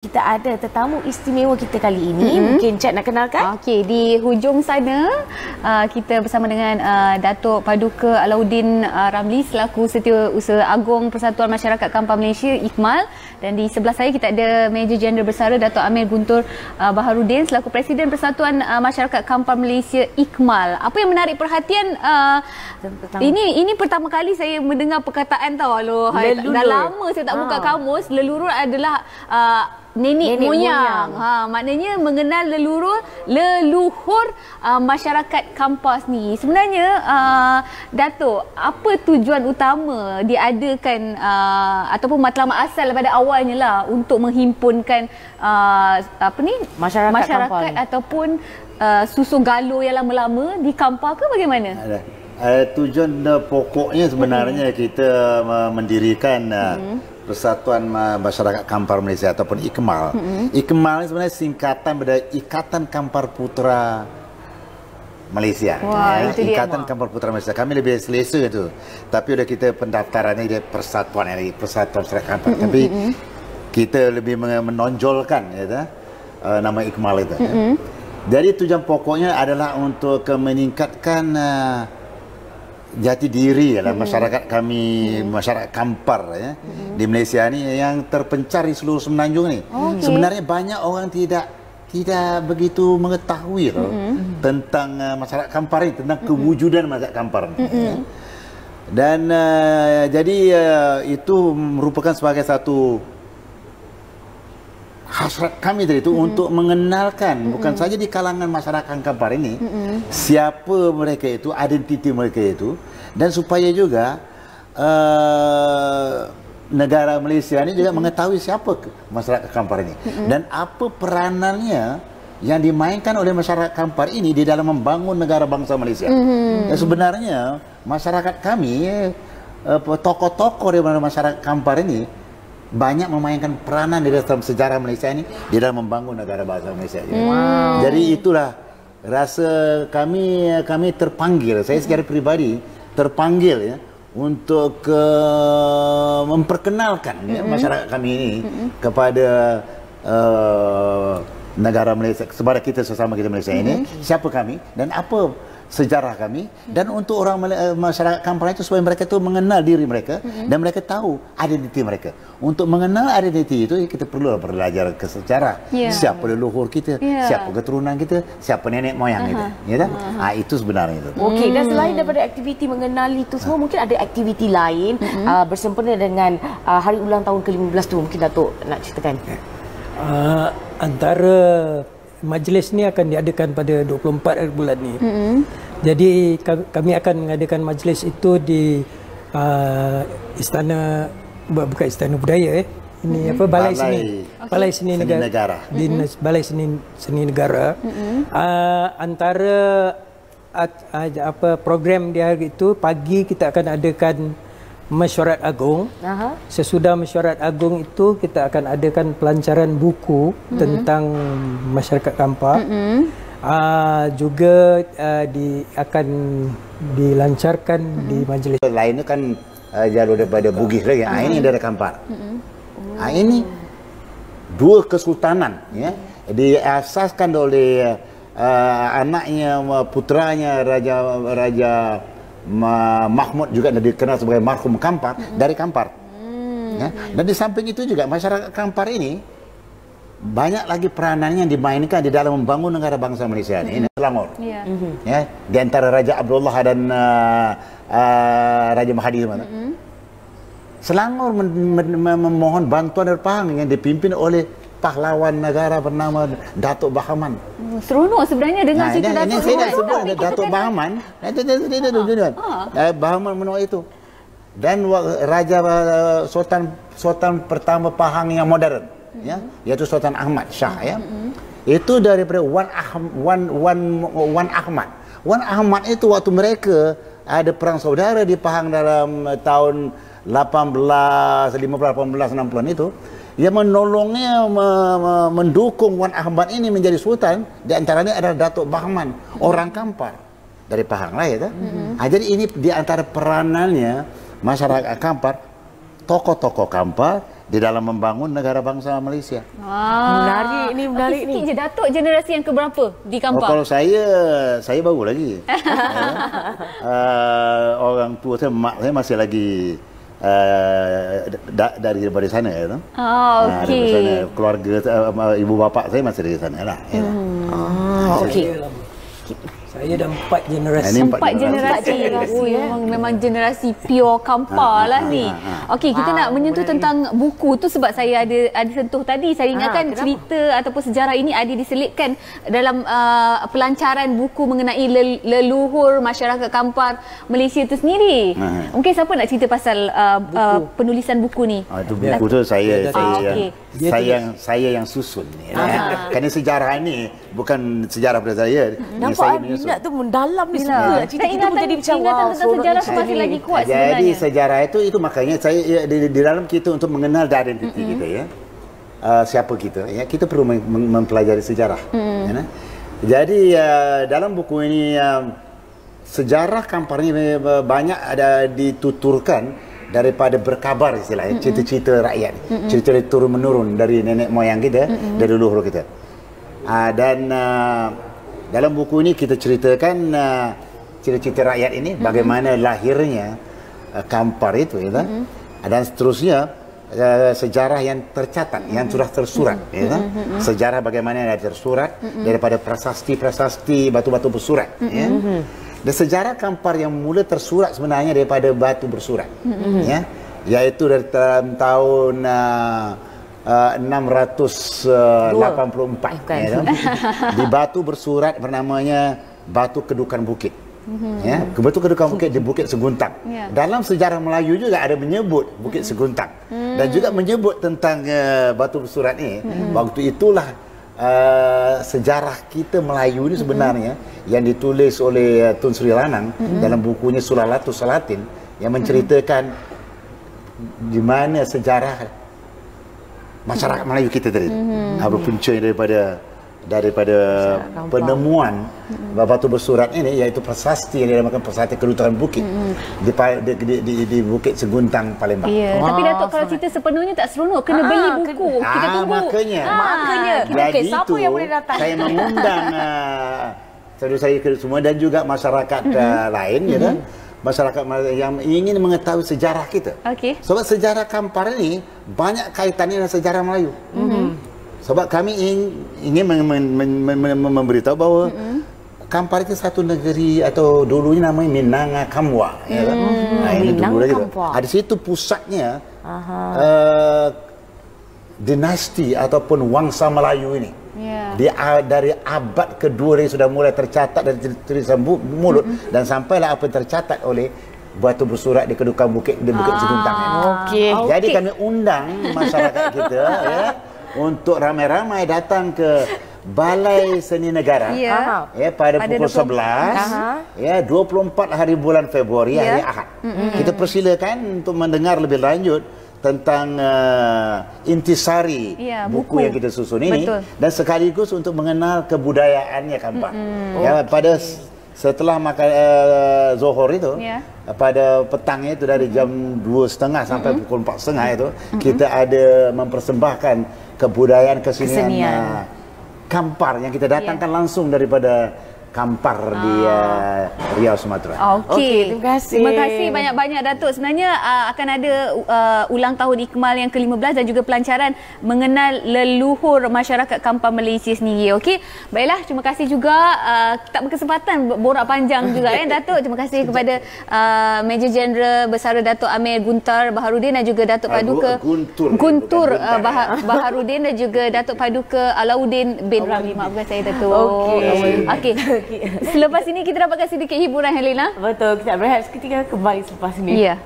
Kita ada tetamu istimewa kita kali ini. Mungkin Cak nak kenalkan? Okey, di hujung sana kita bersama dengan Datuk Paduka Alauddin Ramli selaku Setiausaha Agong Persatuan Masyarakat Kampar Malaysia IKMAL, dan di sebelah saya kita ada Major Jeneral Bersara Datuk Amir Guntur Baharudin selaku Presiden Persatuan Masyarakat Kampar Malaysia IKMAL. Apa yang menarik perhatian ini pertama kali saya mendengar perkataan dah lama saya tak buka kamus. Lelurur adalah nenek moyang. Maknanya mengenal leluhur masyarakat Kampar sendiri. Sebenarnya Datuk, apa tujuan utama diadakan ataupun matlamat asal pada awalnya lah untuk menghimpunkan masyarakat ataupun susu galuh yang lama-lama di Kampar ke bagaimana? Tujuan pokoknya sebenarnya kita mendirikan Persatuan Masyarakat Kampar Malaysia ataupun IKMAL. IKMAL sebenarnya singkatan dari Ikatan Kampar Putra Malaysia. Wah, itu Ikatan Kampar Putra Malaysia. Kami lebih selesa itu. Tapi udah kita pendaftarannya dia persatuan ini, Persatuan Masyarakat Kampar. Tapi kita lebih menonjolkan nama IKMAL itu. Jadi tujuan pokoknya adalah untuk meningkatkan jati diri masyarakat kami, masyarakat Kampar di Malaysia ni yang terpencar di seluruh Semenanjung ni. Sebenarnya banyak orang tidak begitu mengetahui tentang masyarakat Kampar ini, tentang kewujudan masyarakat Kampar ni. Dan jadi itu merupakan sebagai satu hasrat kami tadi itu untuk mengenalkan bukan saja di kalangan masyarakat Kampar ini siapa mereka itu, identiti mereka itu, dan supaya juga negara Malaysia ini juga mengetahui siapa masyarakat Kampar ini dan apa peranannya yang dimainkan oleh masyarakat Kampar ini di dalam membangun negara bangsa Malaysia. Dan sebenarnya masyarakat kami, tokoh-tokoh dari masyarakat Kampar ini banyak memainkan peranan di dalam sejarah Malaysia ini di dalam membangun negara bangsa Malaysia. Jadi itulah rasa kami terpanggil, saya secara pribadi terpanggil untuk memperkenalkan masyarakat kami ini kepada negara Malaysia, kepada kita sesama kita Malaysia ini, siapa kami dan apa sejarah kami, dan untuk orang masyarakat Kampar itu supaya mereka itu mengenal diri mereka dan mereka tahu identiti mereka. Untuk mengenal identiti itu kita perlu belajar ke sejarah. Siapa leluhur kita, siapa keturunan kita, siapa nenek moyang kita. Itu sebenarnya itu. Okey, dan selain daripada aktiviti mengenali itu semua, mungkin ada aktiviti lain bersempena dengan hari ulang tahun ke-15 tu, mungkin Datuk nak ceritakan. Antara majlis ni akan diadakan pada 24 hari bulan ni. Jadi kami akan mengadakan majlis itu di istana, bukan istana budaya ini apa, Balai Seni. Balai Seni Negara. Di Balai Seni Negara. Antara program di hari itu, pagi kita akan adakan mesyuarat agung. Sesudah mesyuarat agung itu kita akan adakan pelancaran buku tentang masyarakat Kampar. Juga akan dilancarkan di majlis. Lainnya kan jalur daripada Bugis lagi. Ini dari Kampar. Ini dua kesultanan diasaskan oleh anaknya, putranya Raja Mahmud, juga dikenal sebagai marhum Kampar, dari Kampar. Dan di samping itu juga masyarakat Kampar ini banyak lagi peranan yang dimainkan di dalam membangun negara bangsa Malaysia ini. Selangor. Di antara Raja Abdullah dan Raja Mahathir. Selangor memohon bantuan dari Pahang yang dipimpin oleh pahlawan negara bernama Datuk Bahaman. Seronok sebenarnya dengan cerita Datuk. Ini saya nak sebut Datuk Bahaman. Bahaman menolak itu. Dan Raja Sultan pertama Pahang yang moden, iaitu Sultan Ahmad Shah. Itu daripada Wan Ahmad. Wan Ahmad itu waktu mereka ada perang saudara di Pahang dalam tahun 1850-1860 itu, ia menolongnya, mendukung Wan Ahmad ini menjadi sultan. Di antaranya adalah Datuk Bahman, orang Kampar dari Pahang lah jadi ini di antara peranannya masyarakat Kampar, tokoh-tokoh Kampar di dalam membangun negara bangsa Malaysia. Menarik ni, menarik ni. Sikit je, Datuk generasi yang keberapa di Kampar? Kalau saya baru lagi. Orang tua saya, mak saya masih lagi daripada sana. Okey. Daripada sana. Keluarga ibu bapa saya masih dari sana lah. Okey. Saya dah 4 generasi. Empat generasi. Memang generasi pure Kampar lah ni. Okey, kita nak menyentuh tentang buku tu sebab saya ada sentuh tadi. Saya ingatkan cerita ataupun sejarah ini ada diselipkan dalam pelancaran buku mengenai leluhur masyarakat Kampar Malaysia itu sendiri. Mungkin siapa nak cerita pasal penulisan buku ni? Itu buku tu saya yang susun. Kerana sejarah ni bukan sejarah pada saya. Nampak minat tu mendalam ni semua. Cerita kita menjadi macam ingatan tentang sejarah tu masih lagi kuat sebenarnya. Jadi sejarah itu makanya saya di dalam kita untuk mengenal identiti kita ya. Siapa kita ya, kita perlu mempelajari sejarah. Jadi dalam buku ini sejarah Kampar ni banyak ada dituturkan daripada berkabar istilahnya, cerita-cerita rakyat, cerita turun menurun dari nenek moyang kita, dari leluhur kita. Dan dalam buku ini kita ceritakan cerita-cerita rakyat ini, bagaimana lahirnya Kampar itu, ya, dan seterusnya sejarah yang tercatat, yang sudah tersurat, ya, sejarah bagaimana yang tersurat daripada prasasti-prasasti, batu-batu bersurat, ya. Dan sejarah Kampar yang mula tersurat sebenarnya daripada batu bersurat, ya, iaitu dari tahun 684 ya, di batu bersurat bernamanya Batu Kedukan Bukit. Ya, Batu Kedukan Bukit di Bukit Seguntang. Dalam sejarah Melayu juga ada menyebut Bukit Seguntang dan juga menyebut tentang batu bersurat ini. Waktu itulah sejarah kita Melayu ini sebenarnya yang ditulis oleh Tun Sri Lanang dalam bukunya Sulalatus Salatin yang menceritakan di mana sejarah masyarakat Melayu kita tadi berpunca daripada penemuan batu bersurat ini, iaitu prasasti yang dinamakan prasasti Kedukan Bukit di Bukit Seguntang, Palembang. Tapi Datuk, kalau cerita sepenuhnya tak seronok, kena beli buku. Kita tunggu. Makanya Okey, siapa yang boleh datang? Saya mengundang saudara saya semua dan juga masyarakat lain, ya kan? Masyarakat yang ingin mengetahui sejarah kita. Sebab sejarah Kampar ini banyak kaitannya dengan sejarah Melayu. Sebab kami ingin memberitahu bahawa Kampar itu satu negeri, atau dulunya namanya Minangkabau. Ini dulu lagi. Di situ pusatnya dinasti ataupun wangsa Melayu ini. Dari abad kedua dia sudah mulai tercatat dari tulisan mulut dan sampailah apa yang tercatat oleh batu bersurat di Kedukan Bukit di Bukit Seguntang. Jadi kami undang masyarakat kita ya, untuk ramai-ramai datang ke Balai Seni Negara pada pukul 11 ya, 24 hari bulan Februari, hari Ahad. Kita persilakan untuk mendengar lebih lanjut tentang intisari buku yang kita susun ini, dan sekaligus untuk mengenal kebudayaannya Kampar. Ya, pada setelah makan Zohor itu, pada petangnya itu dari jam 2.30 sampai pukul 4.30 itu, kita ada mempersembahkan kebudayaan kesenian Kampar yang kita datangkan langsung daripada Kampar di Riau, Sumatera. Okey, terima kasih banyak-banyak Datuk. Sebenarnya akan ada ulang tahun Ikmal yang ke-15 dan juga pelancaran mengenal leluhur masyarakat Kampar Malaysia sendiri. Okey, baiklah, terima kasih juga. Tak berkesempatan borak panjang juga Datuk. Terima kasih kepada Major Jeneral Bersara Datuk Amir Guntur Baharudin dan juga Datuk Paduka Guntur Baharudin dan juga Datuk Paduka Alauddin bin Ramli. Maafkan saya Datuk. Okey. Selepas ini kita dapatkan sedikit hiburan, Helena. Betul, kita berehat seketika, kembali selepas ini. Ya.